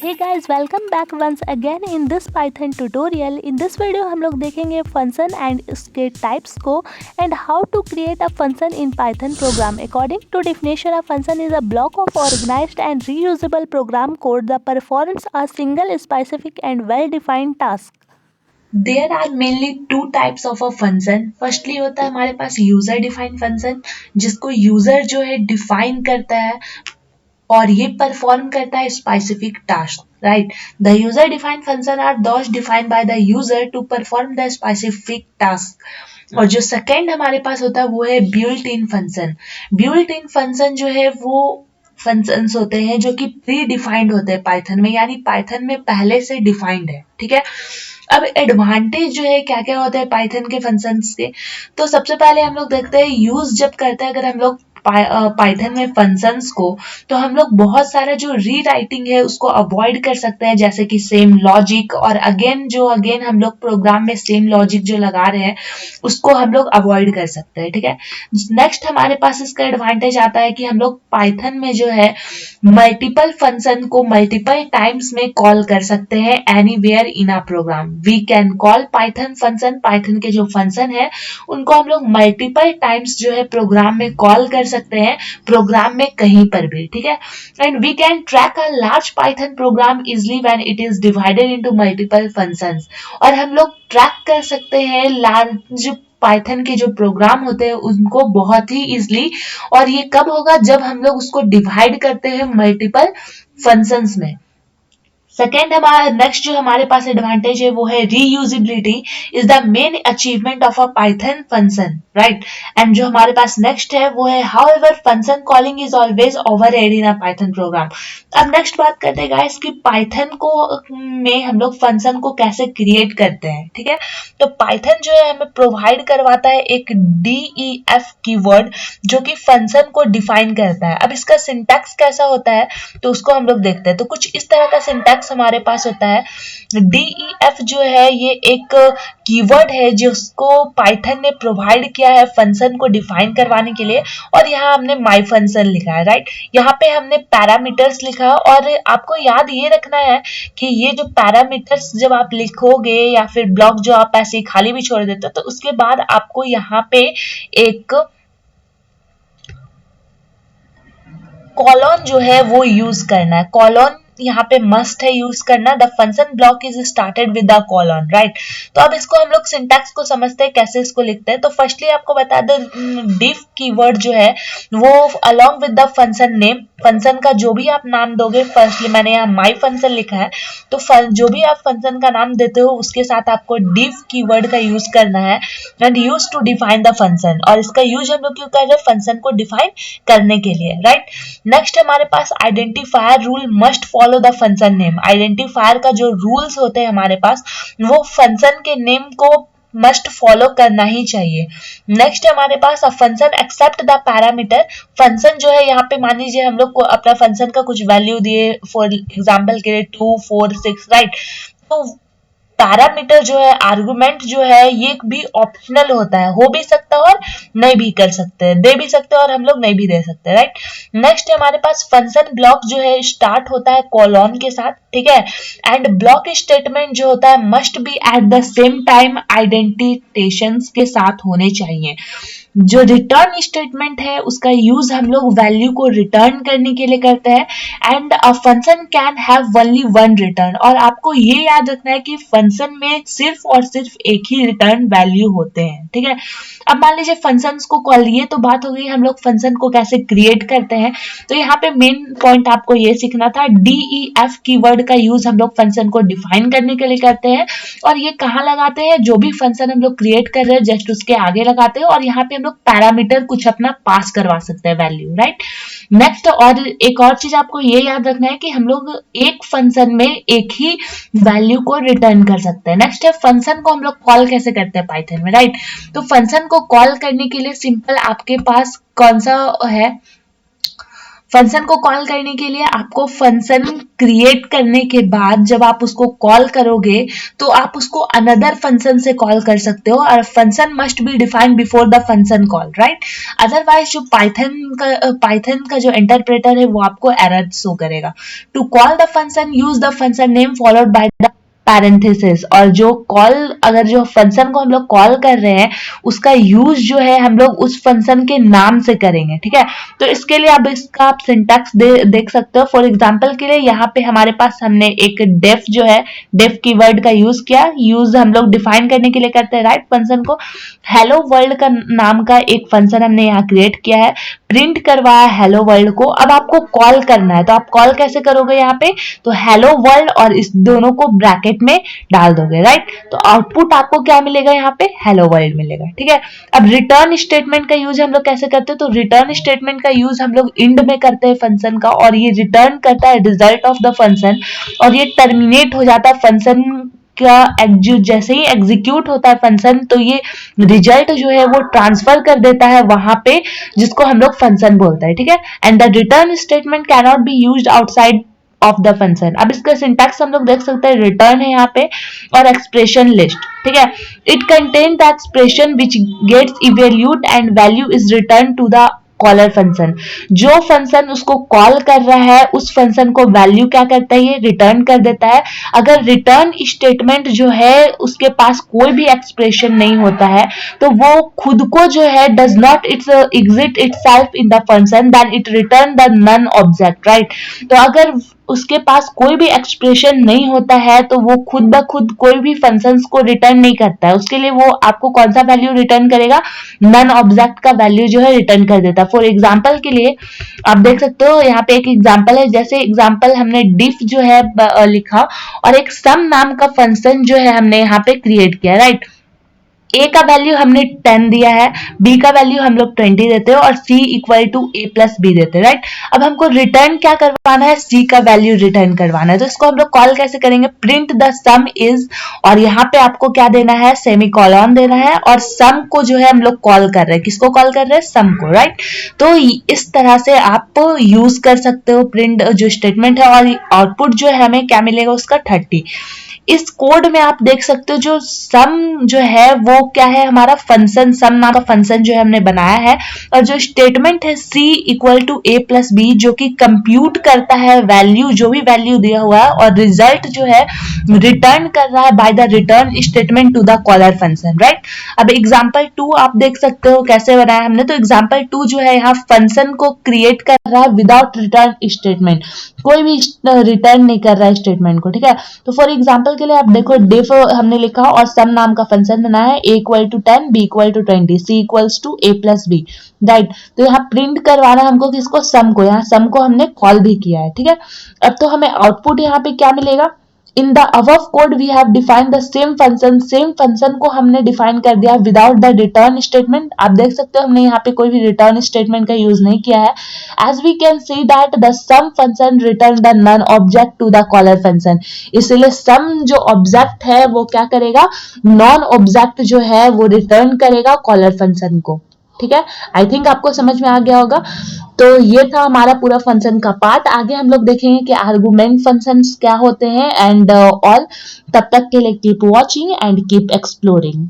Hey guys, welcome back once again in this Python tutorial. In this video हम लोग देखेंगे function and इसके types को and how to create a function in Python program. According to definition, a function is a block of organized and reusable program code that performs a single specific and well-defined task. There are mainly two types of a function. Firstly होता है हमारे पास user defined function, जिसको user जो है define करता है और ये परफॉर्म करता है specific task, right. The user defined function are those defined by the user to perform the specific task. और जो सेकेंड हमारे पास होता है वो है built in function. Built in function जो है वो फंक्शंस होते हैं जो कि प्री डिफाइंड होते हैं पाइथन में, यानी पाइथन में पहले से डिफाइंड है. ठीक है. अब एडवांटेज जो है क्या क्या होता है पाइथन के फंक्शंस के, तो सबसे पहले हम लोग देखते हैं यूज जब करते हैं अगर हम लोग पाइथन में फंक्शंस को, तो हम लोग बहुत सारा जो रीराइटिंग है उसको अवॉइड कर सकते हैं, जैसे कि सेम लॉजिक और अगेन हम लोग प्रोग्राम में सेम लॉजिक जो लगा रहे हैं उसको हम लोग अवॉइड कर सकते हैं. ठीक है. नेक्स्ट हमारे पास इसका एडवांटेज आता है कि हम लोग पाइथन में जो है मल्टीपल फंक्शन को मल्टीपल टाइम्स में कॉल कर सकते हैं anywhere in a program. We can call Python function, Python के जो फंक्शन है उनको हम लोग मल्टीपल टाइम्स जो है प्रोग्राम में कॉल कर सकते हैं, प्रोग्राम में कहीं पर भी. ठीक है. And we can track a large Python program easily when it is divided into multiple functions. और हम लोग ट्रैक कर सकते हैं लार्ज पाइथन के जो प्रोग्राम होते हैं उनको बहुत ही इजिली. और ये कब होगा? जब हम लोग उसको डिवाइड करते हैं मल्टीपल फंक्शंस में. सेकेंड हमारा नेक्स्ट जो हमारे पास एडवांटेज है वो है reusability is the main achievement of a Python function, right. And जो हमारे पास नेक्स्ट है वो है however function calling is always overhead in a Python programme. अब नेक्स्ट बात करते हैं गाइस कि पाइथन को में हम लोग फंक्शन को कैसे क्रिएट करते हैं. ठीक है. तो पाइथन जो है हमें प्रोवाइड करवाता है एक DEF कीवर्ड जो कि फंक्शन को डिफाइन करता है. अब इसका सिंटैक्स कैसा होता है तो उसको हम लोग देखते हैं. तो कुछ इस तरह का सिंटैक्स हमारे पास होता है. DEF जो है ये एक कीवर्ड है जिसको पाइथन ने प्रोवाइड किया है फंक्शन को डिफाइन करवाने के लिए, और यहाँ हमने माई फंक्शन लिखा है, राइट. यहाँ पे हमने पैरामीटर्स लिखा, और आपको याद ये रखना है कि ये जो पैरामीटर्स जब आप लिखोगे या फिर ब्लॉक जो आप ऐसे खाली भी छोड़ देते हो तो उसके बाद आपको यहाँ पे एक कॉलन जो है वो यूज करना है. कॉलन यहाँ पे मस्ट है यूज करना. The function block is started with the colon, right. तो अब इसको हम लोग सिंटैक्स को समझते हैं कैसे इसको लिखते हैं. तो फर्स्टली आपको बता दो डिफ कीवर्ड जो है वो along with the function name, function का जो भी आप नाम दोगे, फर्स्टली मैंने यहाँ माई फंक्शन लिखा है, तो जो भी आप फंक्शन का नाम देते हो उसके साथ आपको डिफ कीवर्ड का यूज करना है and use to define the function. और इसका यूज हम लोग क्यों कर रहे हैं? फंक्शन को डिफाइन करने के लिए, राइट. नेक्स्ट हमारे पास identifier rule must follow the function name. Identifier का जो रूल्स होते हैं हमारे पास वो फंक्शन के नेम को मस्ट फॉलो करना ही चाहिए. नेक्स्ट हमारे पास a function accept the parameter. Function जो है यहाँ पे मान लीजिए हम लोग को अपना फंक्शन का कुछ वैल्यू दिए, फॉर एग्जांपल के लिए 2 4 6, राइट. तो पैरामीटर जो है, आर्गुमेंट जो है, ये भी ऑप्शनल होता है, हो भी सकता है और नहीं भी कर सकते हैं, दे भी सकते हैं और हम लोग नहीं भी दे सकते, राइट. नेक्स्ट हमारे पास फंक्शन ब्लॉक जो है स्टार्ट होता है कॉलन के साथ. ठीक है. एंड ब्लॉक स्टेटमेंट जो होता है must be at the same time indentations के साथ होने चाहिए. जो रिटर्न स्टेटमेंट है उसका यूज हम लोग वैल्यू को रिटर्न करने के लिए करते हैं. And a function can have only one return. और आपको ये याद रखना है कि फंक्शन में सिर्फ और सिर्फ एक ही रिटर्न वैल्यू होते हैं. ठीक है. अब मान लीजिए फंक्शंस को कॉल, ये तो बात हो गई हम लोग फंक्शन को कैसे क्रिएट करते हैं. तो यहाँ पे मेन पॉइंट आपको ये सीखना था, DEF कीवर्ड का यूज हम लोग फंक्शन को डिफाइन करने के लिए करते हैं. और ये कहाँ लगाते हैं? जो भी फंक्शन हम लोग क्रिएट कर रहे हैं जस्ट उसके आगे लगाते हैं, और यहाँ पे हम लोग पैरामीटर कुछ अपना पास करवा सकते हैं वैल्यू, राइट. नेक्स्ट और एक और चीज आपको ये याद रखना है कि हम लोग एक फंक्शन में एक ही वैल्यू को रिटर्न कर सकते हैं. नेक्स्ट है फंक्शन को हम लोग कॉल कैसे करते हैं पाइथन में, राइट. तो फंक्शन को कॉल करने के लिए सिंपल आपके पास कौन सा है, फंक्शन को कॉल करने के लिए आपको फंक्शन क्रिएट करने के बाद जब आप उसको कॉल करोगे तो आप उसको अनदर फंक्शन से कॉल कर सकते हो, और function must be defined before the function call, right. Otherwise जो पाइथन का जो इंटरप्रेटर है वो आपको एरर शो करेगा। To call the function use the function name followed by the parenthesis, और जो कॉल, अगर जो फंक्शन को हम लोग कॉल कर रहे हैं उसका यूज जो है हम लोग उस फंक्शन के नाम से करेंगे, ठीक है। तो इसके लिए अब इसका आप सिंटैक्स देख सकते हो। फॉर एग्जांपल के लिए यहाँ पे हमारे पास हमने एक डेफ जो है, डेफ कीवर्ड का यूज किया। यूज हम लोग डिफाइन करने के लिए करते हैं, राइट, फंक्शन को। हेलो वर्ल्ड का नाम का एक फंक्शन हमने यहाँ क्रिएट किया है, प्रिंट करवाया हेलो वर्ल्ड को। अब आपको कॉल करना है, तो आप कॉल कैसे करोगे यहाँ पे, तो हेलो वर्ल्ड और इस दोनों को ब्रैकेट में डाल दोगे, राइट। तो आउटपुट आपको क्या मिलेगा, यहाँ पे हेलो वर्ल्ड मिलेगा, ठीक है। अब रिटर्न स्टेटमेंट का यूज हम लोग कैसे करते हैं, तो रिटर्न स्टेटमेंट का यूज हम लोग इंड में करते हैं फंक्शन का, और ये रिटर्न करता है रिजल्ट ऑफ द फंक्शन, और ये टर्मिनेट हो जाता है फंक्शन का। जैसे ही एग्जीक्यूट होता है फंक्शन तो ये रिजल्ट जो है वो ट्रांसफर कर देता है वहां पे, जिसको हम लोग फंक्शन बोलते हैं, ठीक है। And the return statement can not be used outside of the function. अब इसका सिंटैक्स हम लोग देख सकते हैं, रिटर्न है यहाँ पे और एक्सप्रेशन लिस्ट, ठीक है। It contain the expression which gets evaluated and value is return to the caller function. जो फंक्शन उसको कॉल कर रहा है उस फंक्शन को वैल्यू क्या करता है, ये रिटर्न कर देता है। अगर रिटर्न स्टेटमेंट जो है उसके पास कोई भी एक्सप्रेशन नहीं होता है तो वो खुद को जो है does not its exit itself in the function, then it return the none object, right. तो अगर उसके पास कोई भी एक्सप्रेशन नहीं होता है तो वो खुद ब खुद कोई भी फंक्शंस को रिटर्न नहीं करता है। उसके लिए वो आपको कौन सा वैल्यू रिटर्न करेगा, नन ऑब्जेक्ट का वैल्यू जो है रिटर्न कर देता है। फॉर एग्जांपल के लिए आप देख सकते हो यहाँ पे एक एग्जांपल है, जैसे एग्जांपल हमने डिफ जो है लिखा और एक सम नाम का फंक्शन जो है हमने यहाँ पे क्रिएट किया, राइट। ए का वैल्यू हमने 10 दिया है, बी का वैल्यू हम लोग 20 देते हैं और C equal to A plus B देते हैं, राइट। अब हमको रिटर्न क्या करवाना है, सी का वैल्यू रिटर्न करवाना है। तो इसको हम लोग कॉल कैसे करेंगे, प्रिंट द सम इज, और यहाँ पे आपको क्या देना है, सेमीकोलन देना है, और सम को जो है हम लोग कॉल कर रहे हैं, किसको कॉल कर रहे हैं, सम को, राइट। तो इस तरह से आप यूज कर सकते हो प्रिंट जो स्टेटमेंट है, और आउटपुट जो है हमें क्या मिलेगा उसका 30। इस कोड में आप देख सकते हो जो सम जो है वो क्या है, हमारा फंक्शन, सम नाम का फंक्शन जो है हमने बनाया है, और जो स्टेटमेंट है C equal to A plus B जो कि कंप्यूट करता है वैल्यू, जो भी वैल्यू दिया हुआ है, और रिजल्ट जो है रिटर्न कर रहा है by the return statement to the caller function, right. अब एग्जांपल 2 आप देख सकते हो कैसे बनाया हमने। तो एग्जांपल 2 जो है यहाँ फंक्शन को क्रिएट कर रहा है विदाउट रिटर्न स्टेटमेंट, कोई भी रिटर्न नहीं कर रहा है स्टेटमेंट को, ठीक है। तो फॉर एग्जांपल के लिए आप देखो, डिफ हमने लिखा और सम नाम का फंक्शन बनाया है, A equal to 10, B equal to 20, C equals to A plus B, right. तो यहाँ प्रिंट करवाना हमको किसको, सम को। यहाँ सम को हमने कॉल भी किया है, ठीक है। अब तो हमें आउटपुट यहाँ पे क्या मिलेगा, in the above code we have defined the same function, same function को हमने डिफाइन कर दिया विदाउट द रिटर्न स्टेटमेंट। आप देख सकते हो हमने यहाँ पे कोई भी रिटर्न स्टेटमेंट का यूज नहीं किया है। As we can see that the sum function return the none object to the caller function, इसलिए सम जो ऑब्जेक्ट है वो क्या करेगा, नॉन ऑब्जेक्ट जो है वो रिटर्न करेगा कॉलर फंक्शन को, ठीक है। आई थिंक आपको समझ में आ गया होगा। तो ये था हमारा पूरा फंक्शन का पार्ट। आगे हम लोग देखेंगे कि आर्गुमेंट फंक्शंस क्या होते हैं एंड ऑल। तब तक के लिए keep watching and keep exploring.